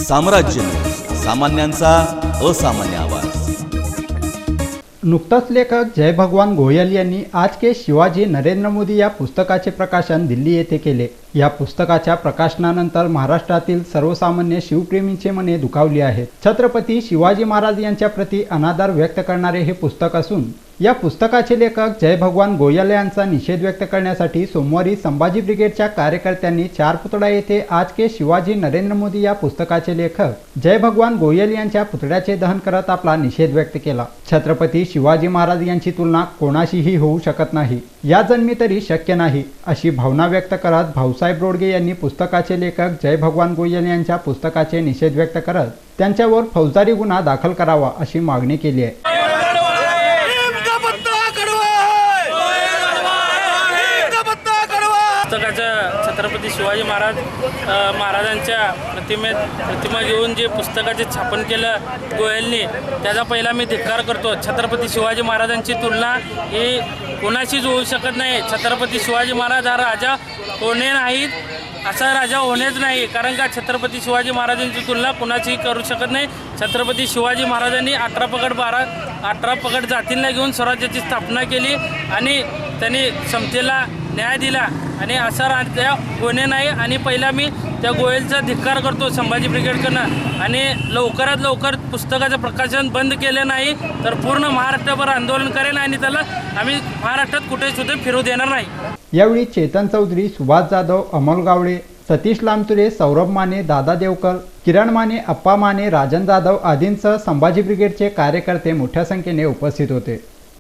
साम्राज्य सामान्यांचा असामान्य आवाज। नुकताच लेखक जय भगवान गोयल यांनी आज के शिवाजी नरेंद्र मोदी या पुस्तकाचे प्रकाशन दिल्ली येथे केले। या पुस्तकाच्या प्रकाशनानंतर महाराष्ट्रातील सर्वसामान्य शिवप्रेमींची मने दुखावली आहेत। छत्रपती शिवाजी महाराज यांच्या प्रति अनादर व्यक्त करणारे हे पुस्तक असून या पुस्तकाचे लेखक जय भगवान गोयल यांचा निषेध व्यक्त करण्यासाठी सोमवारी संभाजी ब्रिगेडच्या कार्यकर्त्यांनी चारपुतळा येथे आज के शिवाजी नरेंद्र मोदी या पुस्तकाचे लेखक जय भगवान गोयल यांच्या पुतळ्याचे दहन करत आपला निषेध व्यक्त केला। छत्रपती शिवाजी महाराज यांची तुलना कोणाशीही होऊ शकत नाही, या जन्मी तरी शक्य नाही, अशी भावना व्यक्त करत भाऊसाहेब रोडगे यांनी पुस्तकाचे लेखक जय भगवान गोयल यांच्या पुस्तकाचे निषेध व्यक्त करत त्यांच्यावर फौजदारी गुन्हा दाखल करावा अशी मागणी केली आहे। पुस्तकाच्या छत्रपती शिवाजी महाराजांच्या प्रतिमा घेऊन जे पुस्तकाचे छापन केलं गोयलनी, त्याचा पहिला मी धिक्कार करतो। छत्रपती शिवाजी महाराजांची तुलना ही कोणाशीच होऊ शकत नाही। छत्रपती शिवाजी महाराज हा राजा होणे नाहीत, असा राजा होणेच नाही, कारण का छत्रपती शिवाजी महाराजांची तुलना कोणाशीही करू शकत नाही। छत्रपती शिवाजी महाराजांनी 18 पगड जातींना घेऊन स्वराज्याची स्थापना केली आणि त्यांनी समतेला न्याय दिला आणि असा राजा होणे नाही। आणि पहिला मी त्या गोयलचा धिक्कार करतो संभाजी ब्रिगेडकडनं, आणि लवकरात लवकर पुस्तकाचं प्रकाशन बंद केले नाही तर पूर्ण महाराष्ट्रभर आंदोलन करेन आणि त्याला आम्ही महाराष्ट्रात कुठे सुद्धा फिरू देणार नाही। यावेळी चेतन चौधरी, सुभाष जाधव, अमोल गावडे, सतीश लामतुरे, सौरभ माने, दादा देवकर, किरण माने, अप्पा माने, राजन जाधव आदींसह संभाजी ब्रिगेडचे कार्यकर्ते मोठ्या संख्येने उपस्थित होते।